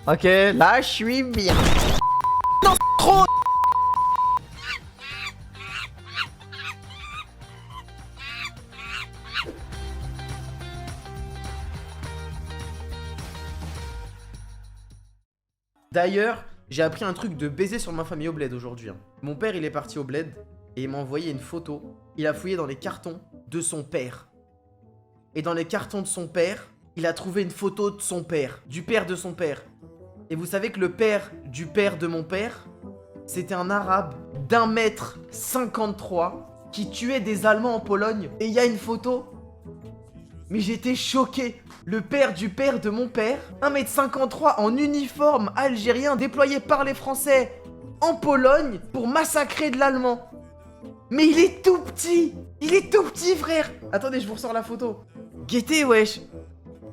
Ok, là je suis bien. Non, trop. D'ailleurs, j'ai appris un truc de baiser sur ma famille au bled aujourd'hui. Mon père, il est parti au bled et il m'a envoyé une photo. Il a fouillé dans les cartons de son père. Et dans les cartons de son père, il a trouvé une photo de son père, du père de son père. Et vous savez que le père du père de mon père, c'était un arabe d'1m53 qui tuait des Allemands en Pologne. Et il y a une photo. Mais j'étais choqué. Le père du père de mon père, 1m53 en uniforme algérien déployé par les Français en Pologne pour massacrer de l'Allemand. Mais il est tout petit. Il est tout petit, frère. Attendez, je vous ressors la photo. Guettez, wesh.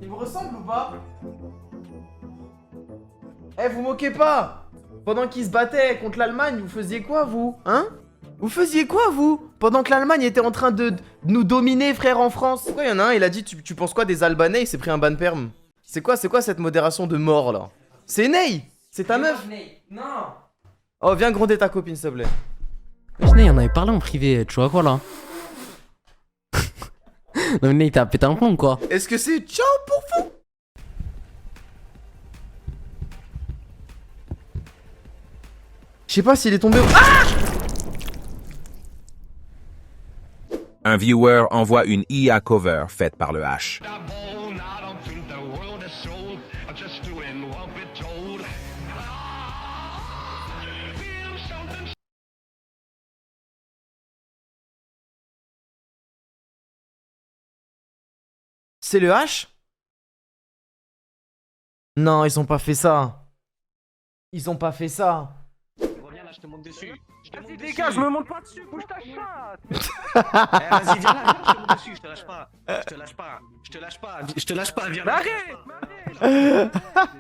Il me ressemble ou pas? Eh, vous moquez pas. Pendant qu'ils se battaient contre l'Allemagne, vous faisiez quoi, vous? Hein? Vous faisiez quoi, vous? Pendant que l'Allemagne était en train de nous dominer, frère, en France. Pourquoi il y en a un, il a dit tu penses quoi des Albanais? Il s'est pris un ban perm. C'est quoi cette modération de mort, là? C'est Ney. C'est ta meuf. Non. Oh, viens gronder ta copine, s'il te plaît. Wesh, Ney, on avait parlé en privé, tu vois quoi là? Non mais Ney, t'as pété un plomb quoi? Est-ce que c'est ciao pour vous? Je sais pas s'il est tombé. Ah! Un viewer envoie une IA cover faite par le H. C'est le H? Non, ils ont pas fait ça. Ils ont pas fait ça. Reviens là, je te monte dessus. Vas-y dégage, je me monte pas dessus, bouge ta chatte. Vas-y, viens là, viens, je te monte dessus, je te lâche pas. Je te lâche pas, je te lâche pas, je te lâche pas, viens Mais là. arrête.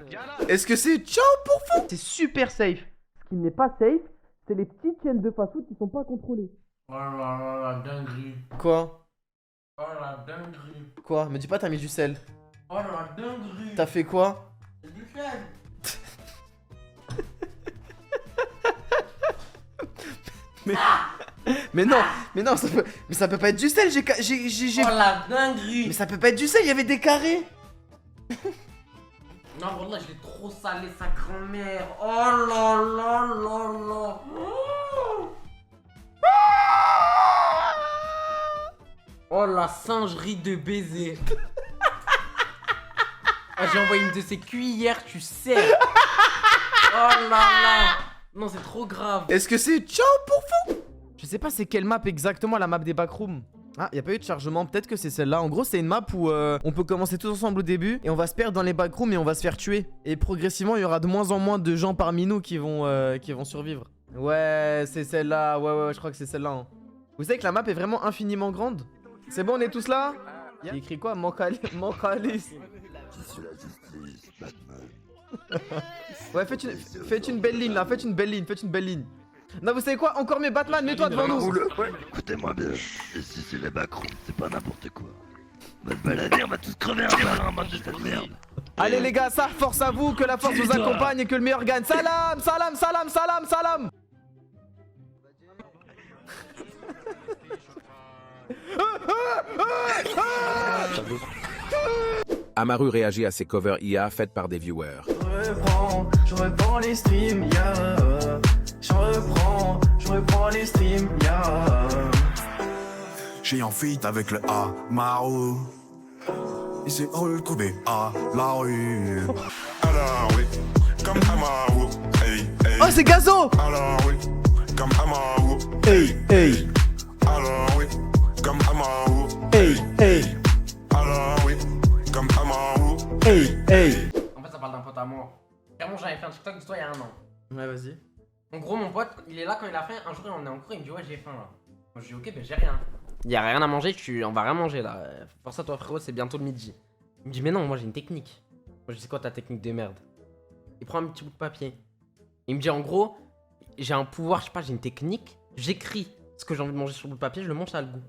Viens là. Est-ce que c'est ciao pour vous? C'est super safe. Ce qui n'est pas safe, c'est les petites chaînes de fast-food qui sont pas contrôlées. Oh là là, la dinguerie. Quoi? Oh la dinguerie. Quoi? Me dis pas t'as mis du sel. Oh la dinguerie. T'as fait quoi? C'est du sel. Mais non, ça peut pas être du sel, j'ai... Oh la dinguerie. Mais ça peut pas être du sel, il y avait des carrés. Non, voilà, je l'ai trop salé, sa grand-mère. Oh là là là là. Oh la singerie de baiser. Ah, j'ai envoyé une de ses cuillères, tu sais. Oh là là. Non, c'est trop grave. Est-ce que c'est ciao pour vous? Je sais pas c'est quelle map exactement, la map des backrooms. Ah, y a pas eu de chargement, peut-être que c'est celle-là. En gros, c'est une map où on peut commencer tous ensemble au début et on va se perdre dans les backrooms et on va se faire tuer. Et progressivement, il y aura de moins en moins de gens parmi nous qui vont survivre. Ouais, c'est celle-là. Ouais, je crois que c'est celle-là. Hein. Vous savez que la map est vraiment infiniment grande. C'est bon, on est tous là? Il écrit quoi? Mancalis. Ouais, faites une belle ligne là, faites une belle ligne. Non, vous savez quoi? Encore mieux, Batman, mets-toi devant nous. Ouais, écoutez-moi bien. Ici, c'est les backrooms, c'est pas n'importe quoi. On va se balader, on va tous crever un par un, bande de cette merde. Allez les gars, ça, force à vous, que la force vous accompagne et que le meilleur gagne. Salam, salam, salam, salam, salam. Amaru réagit à ces covers IA faites par des viewers. Je reprends les streams, yeah. Je reprends les streams, yeah. J'ai un feat avec le Amaru. Il s'est retrouvé à la rue. Alors oui, comme Amaru, hey, hey. Oh, c'est Gazo. Alors oui, comme Amaru, hey. Alors oui, comme Amaru, hey. Alors oui, comme Amaru, hey. En fait, ça parle d'un pote à moi. Clairement, j'avais fait un TikTok de toi il y a un an. Ouais, vas-y. En gros, mon pote, il est là quand il a faim. Un jour, on est en cours, il me dit ouais, j'ai faim là. Moi, je dis ok, ben j'ai rien. Il y a rien à manger, on va rien manger là. Pour ça, toi, frérot, c'est bientôt le midi. Il me dit mais non, moi j'ai une technique. Moi, je dis c'est quoi ta technique de merde? Il prend un petit bout de papier. Il me dit en gros, j'ai un pouvoir, je sais pas, j'ai une technique. J'écris ce que j'ai envie de manger sur le bout de papier, je le mange, ça a le goût.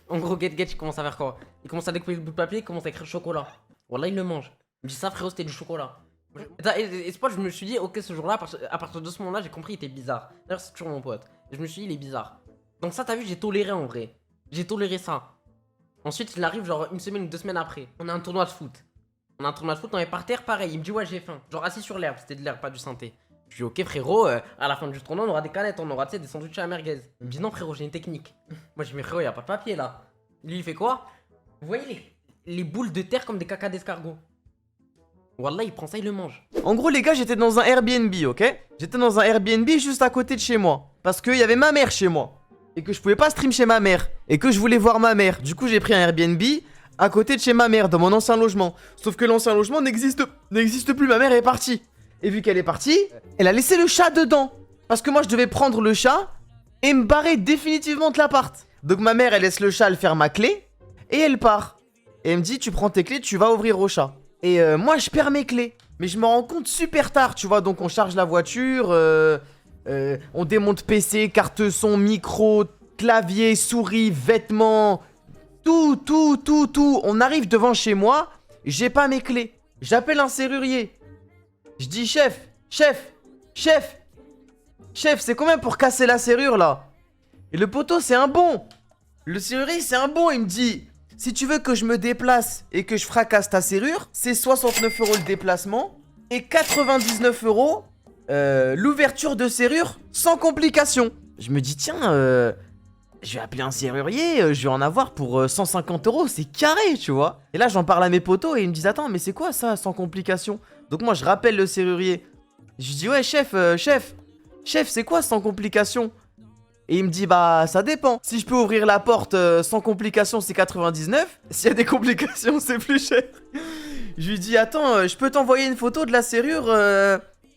En gros, Get, il commence à faire quoi? Il commence à découper le bout de papier, il commence à écrire chocolat. Voilà, il le mange. Il me dit ça, frérot, c'était du chocolat. Et ce pote, je me suis dit, ok, ce jour-là, à partir de ce moment-là, j'ai compris, il était bizarre. D'ailleurs, c'est toujours mon pote. Et je me suis dit, il est bizarre. Donc ça, t'as vu, j'ai toléré en vrai. J'ai toléré ça. Ensuite, il arrive genre 1 semaine ou 2 semaines après. On a un tournoi de foot. On est par terre, pareil. Il me dit, ouais, j'ai faim. Genre assis sur l'herbe, c'était de l'herbe, pas du synthé. Je dis, ok, frérot, à la fin du tournoi, on aura des canettes, on aura, tu sais, des sandwichs à la merguez. Il me dit, non, frérot, j'ai une technique. Moi, je dis, mais frérot, y a pas de papier là. Lui, il fait quoi? Vous voyez les boules de terre comme des caca d'escargot. Wallah, il prend ça, il le mange. En gros, les gars, j'étais dans un Airbnb, ok? J'étais dans un Airbnb juste à côté de chez moi. Parce qu'il y avait ma mère chez moi. Et que je pouvais pas stream chez ma mère. Et que je voulais voir ma mère. Du coup, j'ai pris un Airbnb à côté de chez ma mère, dans mon ancien logement. Sauf que l'ancien logement n'existe plus. Ma mère est partie. Et vu qu'elle est partie, elle a laissé le chat dedans. Parce que moi, je devais prendre le chat et me barrer définitivement de l'appart. Donc ma mère, elle laisse le chat, elle ferme ma clé. Et elle part. Et elle me dit, tu prends tes clés, tu vas ouvrir au chat. Et moi, je perds mes clés. Mais je me rends compte super tard, tu vois. Donc on charge la voiture, on démonte PC, carte son, micro, clavier, souris, vêtements. Tout. On arrive devant chez moi, j'ai pas mes clés. J'appelle un serrurier. Je dis, chef, c'est combien pour casser la serrure là? Et le poteau, c'est un bon. Le serrurier, c'est un bon. Il me dit, si tu veux que je me déplace et que je fracasse ta serrure, c'est 69 € le déplacement et 99 € l'ouverture de serrure sans complication. Je me dis, tiens, je vais appeler un serrurier, je vais en avoir pour 150 €, c'est carré, tu vois. Et là, j'en parle à mes potos et ils me disent, attends, mais c'est quoi ça, sans complication? Donc moi, je rappelle le serrurier. Je dis, ouais, chef, c'est quoi sans complication? Et il me dit, bah, ça dépend. Si je peux ouvrir la porte sans complication, c'est 99. S'il y a des complications, c'est plus cher. Je lui dis, attends, je peux t'envoyer une photo de la serrure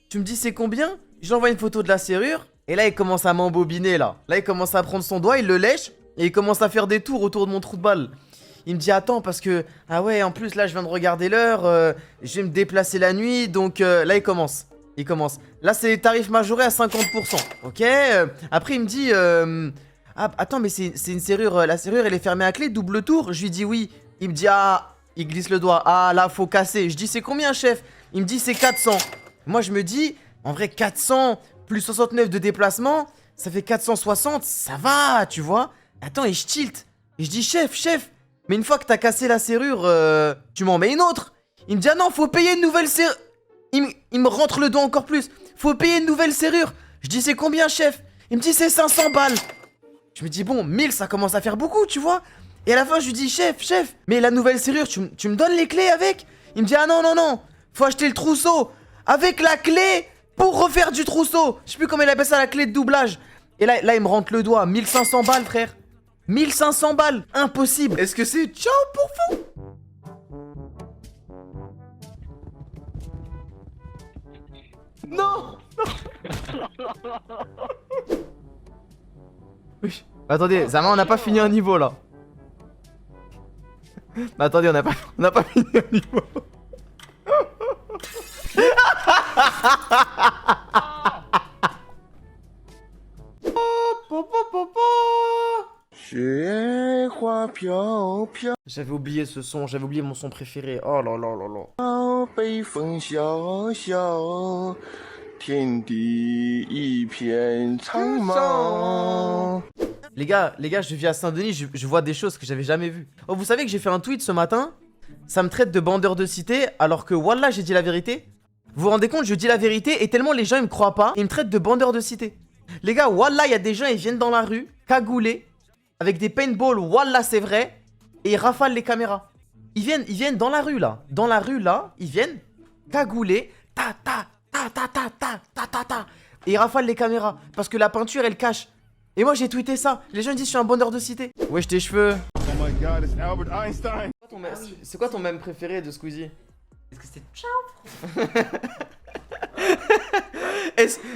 Tu me dis, c'est combien? J'envoie une photo de la serrure. Et là, il commence à m'embobiner, là. Là, il commence à prendre son doigt, il le lèche. Et il commence à faire des tours autour de mon trou de balle. Il me dit, attends, parce que... Ah ouais, en plus, là, je viens de regarder l'heure. Je vais me déplacer la nuit. Donc, là, il commence. Là, c'est tarif majoré à 50%. Ok. Après, il me dit... Ah, attends, mais c'est une serrure... La serrure, elle est fermée à clé, double tour. Je lui dis oui. Il me dit, ah... Il glisse le doigt. Ah, là, faut casser. Je dis, c'est combien, chef? Il me dit, c'est 400. Moi, je me dis... En vrai, 400 plus 69 de déplacement, ça fait 460. Ça va, tu vois. Attends, et je tilt. Et je dis, chef... Mais une fois que t'as cassé la serrure, tu m'en mets une autre. Il me dit, ah non, faut payer une nouvelle serrure. Il me rentre le doigt encore plus. Faut payer une nouvelle serrure. Je dis, c'est combien, chef? Il me dit, c'est 500 balles. Je me dis, bon, 1000, ça commence à faire beaucoup, tu vois. Et à la fin, je lui dis, chef, mais la nouvelle serrure, tu me donnes les clés avec? Il me dit, ah non. Faut acheter le trousseau. Avec la clé pour refaire du trousseau. Je sais plus comment il appelle ça, la clé de doublage. Et là, il me rentre le doigt. 1500 balles, frère. 1500 balles. Impossible. Est-ce que c'est ciao pour fou? Non. Oui. Attendez, Zama, on n'a pas fini un niveau là. Mais attendez, on n'a pas fini un niveau. J'avais oublié ce son, j'avais oublié mon son préféré. Oh là là là là. Les gars, je vis à Saint-Denis, je vois des choses que j'avais jamais vues. Oh, vous savez que j'ai fait un tweet ce matin? Ça me traite de bandeur de cité, alors que wallah, j'ai dit la vérité. Vous vous rendez compte, je dis la vérité et tellement les gens ils me croient pas, ils me traitent de bandeur de cité. Les gars, wallah, il y a des gens, ils viennent dans la rue, cagoulés, avec des paintballs, wallah, c'est vrai, et ils rafalent les caméras. Ils viennent dans la rue là, ils viennent cagoulés, ta. Et ils rafalent les caméras, parce que la peinture elle cache. Et moi j'ai tweeté ça, les gens disent je suis un bandeur de cité. Wesh tes cheveux. Oh my god, it's Albert Einstein. C'est quoi ton mème préféré de Squeezie? Est-ce que c'est ciao?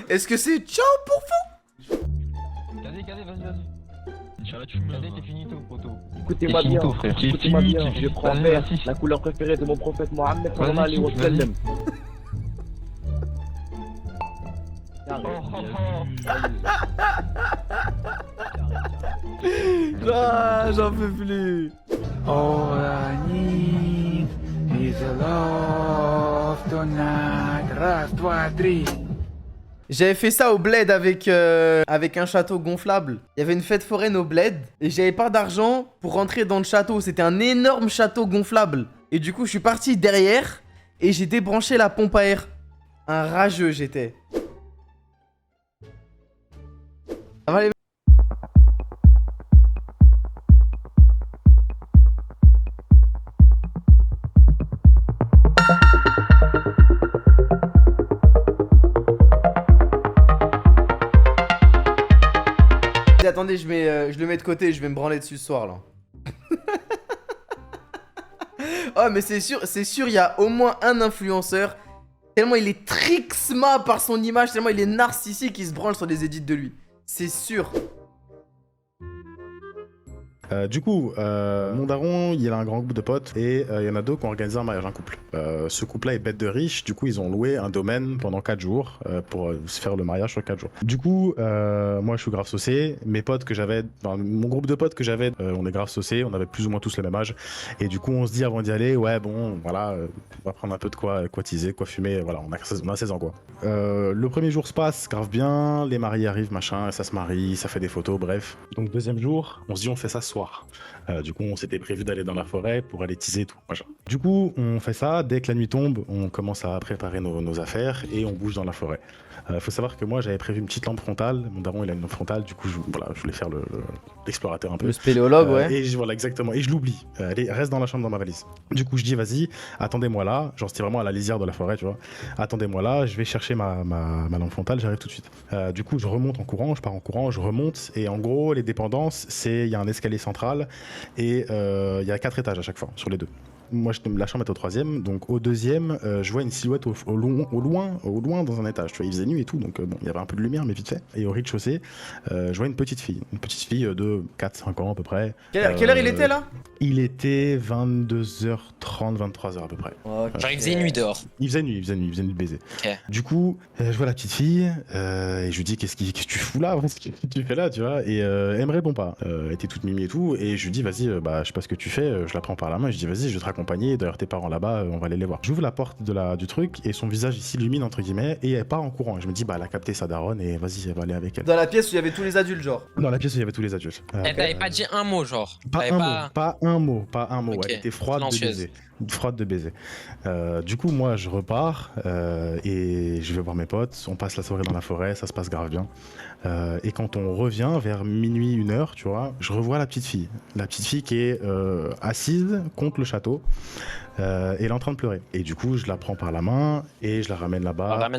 Est-ce que c'est ciao pour fou? Vas-y, vas-y. T'es finito, poteau. Écoutez-moi bien, je prends vert, la couleur préférée de mon prophète Mohammed sallallahu alayhi wa sallam. Ah, j'en peux plus. All I need is a love tonight. J'avais fait ça au bled avec un château gonflable. Il y avait une fête foraine au bled et j'avais pas d'argent pour rentrer dans le château. C'était un énorme château gonflable. Et du coup, je suis parti derrière et j'ai débranché la pompe à air. Un rageux, j'étais. Ça va les mecs? Attendez, je le mets de côté, je vais me branler dessus ce soir là. Oh mais c'est sûr, il y a au moins un influenceur. Tellement il est trixma par son image, tellement il est narcissique, il se branle sur les edits de lui. C'est sûr. Du coup, mon daron, il a un grand groupe de potes et il y en a deux qui ont organisé un mariage, un couple. Ce couple-là est bête de riche, du coup ils ont loué un domaine pendant 4 jours pour se faire le mariage sur 4 jours. Du coup, moi je suis grave saucé, mes potes que j'avais, mon groupe de potes que j'avais, on est grave saucé, on avait plus ou moins tous le même âge. Et du coup on se dit avant d'y aller, ouais bon, voilà, on va prendre un peu de quoi teaser, quoi fumer, voilà, on a 16 ans quoi. Le premier jour se passe grave bien, les mariés arrivent, machin, ça se marie, ça fait des photos, bref. Donc deuxième jour, on se dit on fait ça ce soir. Du coup, on s'était prévu d'aller dans la forêt pour aller teaser et tout. Machin. Du coup, on fait ça. Dès que la nuit tombe, on commence à préparer nos affaires et on bouge dans la forêt. Faut savoir que moi, j'avais prévu une petite lampe frontale. Mon daron, il a une lampe frontale. Du coup, je voulais faire l'explorateur un peu. Le spéléologue, ouais. Et voilà, exactement. Et je l'oublie. Elle reste dans la chambre, dans ma valise. Du coup, je dis, vas-y, attendez-moi là. Genre, c'était vraiment à la lisière de la forêt, tu vois. Attendez-moi là, je vais chercher ma lampe frontale, j'arrive tout de suite. Du coup, je remonte en courant, je pars en courant, je remonte. Et en gros, les dépendances, il y a un escalier central et il y a 4 étages à chaque fois, sur les deux. Moi, la chambre est au 3e, donc au 2e, je vois une silhouette au loin dans un étage. Tu vois, il faisait nuit et tout, donc bon, il y avait un peu de lumière, mais vite fait. Et au rez-de-chaussée, je vois une petite fille de 4-5 ans à peu près. Quelle heure il était là? Il était 22h30, 23h à peu près. Okay. Genre il faisait nuit dehors. Il faisait nuit de baiser. Okay. Du coup, je vois la petite fille, et je lui dis qu'est-ce que tu fous là? Qu'est-ce que tu fais là, tu vois? Et elle me répond pas. Elle était toute mimi et tout, et je lui dis vas-y, je sais pas ce que tu fais, je la prends par la main, et je dis vas-y, je vais te raccompagner, d'ailleurs tes parents là-bas, on va aller les voir. J'ouvre la porte du truc, et son visage s'illumine entre guillemets, et elle part en courant. Et je me dis elle a capté sa daronne, et vas-y, elle va aller avec elle. Dans la pièce où il y avait tous les adultes, genre? Dans la pièce où il y avait tous les adultes. Elle t'avait pas dit un mot, genre? Pas un mot. Okay. Ouais, elle était froide de baiser. Du coup, moi, je repars et je vais voir mes potes. On passe la soirée dans la forêt, ça se passe grave bien. Et quand on revient vers minuit, 1h, tu vois, je revois la petite fille. La petite fille qui est assise contre le château. Et elle est en train de pleurer. Et du coup, je la prends par la main et je la ramène là-bas.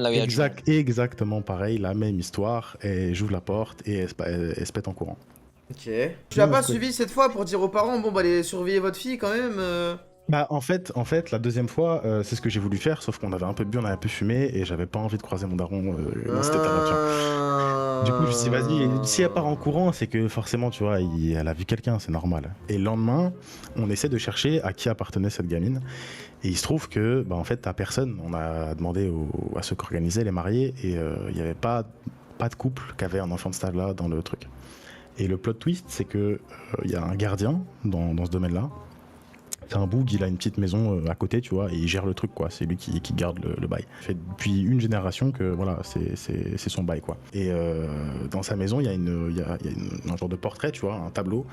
Exactement pareil, la même histoire. Et j'ouvre la porte et elle se pète en courant. Ok. Tu l'as pas suivi cette fois pour dire aux parents, bon bah allez surveiller votre fille quand même Bah en fait, la deuxième fois, c'est ce que j'ai voulu faire, sauf qu'on avait un peu bu, on avait un peu fumé, et j'avais pas envie de croiser mon daron dans cette état-là. Du coup, je me suis dit, vas-y, si elle part en courant, c'est que forcément, tu vois, elle a vu quelqu'un, c'est normal. Et le lendemain, on essaie de chercher à qui appartenait cette gamine. Et il se trouve que, bah en fait, t'as personne. On a demandé à ceux qui organisaient les mariés, et il y avait pas de couple qui avait un enfant de cet âge-là dans le truc. Et le plot twist, c'est que il y a un gardien dans ce domaine-là. C'est un boug, il a une petite maison à côté, tu vois, et il gère le truc, quoi. C'est lui qui garde le bail. Ça fait depuis une génération que, voilà, c'est son bail, quoi. Et dans sa maison, il y a un genre de portrait, tu vois, un tableau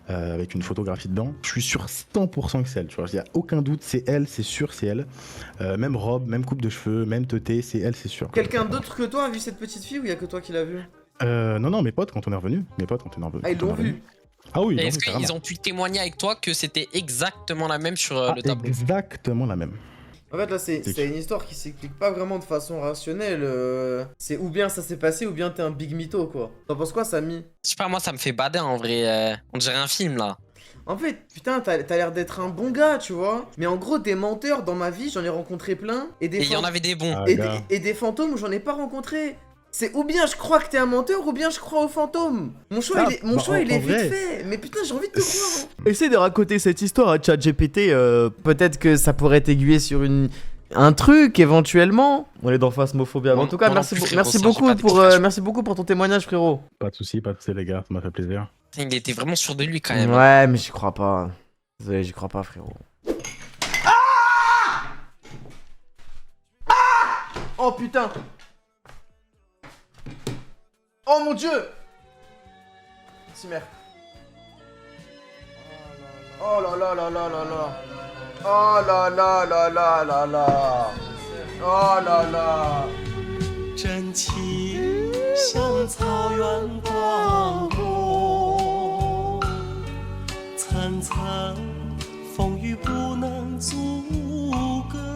avec une photographie dedans. Je suis sûr 100% que c'est elle, tu vois. Il n'y a aucun doute, c'est elle, c'est sûr, c'est elle. Même robe, même coupe de cheveux, même teuté, c'est elle, c'est sûr. Quelqu'un d'autre que toi a vu cette petite fille ou il y a que toi qui l'as vue? Non, mes potes, quand on est revenu. Ah, ils l'ont vue? Ah oui. Est-ce qu'ils ont pu témoigner avec toi que c'était exactement la même sur le tableau? Exactement la même. En fait là c'est une histoire qui s'explique pas vraiment de façon rationnelle. C'est ou bien ça s'est passé ou bien t'es un big mytho quoi. T'en penses quoi Samy? Je sais pas, moi ça me fait bader en vrai. On dirait un film là. En fait, putain, t'as l'air d'être un bon gars, tu vois. Mais en gros, des menteurs dans ma vie, j'en ai rencontré plein. Et il y en avait des bons. Et des fantômes, j'en ai pas rencontré. C'est ou bien je crois que t'es un menteur ou bien je crois aux fantômes. Mon choix il est vite fait. Mais putain j'ai envie de te croire. Essaye de raconter cette histoire à ChatGPT. Peut-être que ça pourrait t'aiguiller sur un truc éventuellement. On est dans Phasmophobia. En tout cas merci beaucoup pour ton témoignage frérot. Pas de soucis les gars, ça m'a fait plaisir. Il était vraiment sûr de lui quand même. Ouais mais j'y crois pas. Désolé j'y crois pas frérot. Oh putain. Oh mon dieu. Merci mère. Oh là là là là là là. Oh là là là là là là. Oh là là. 真情像草原广阔，层层风雨不能阻隔。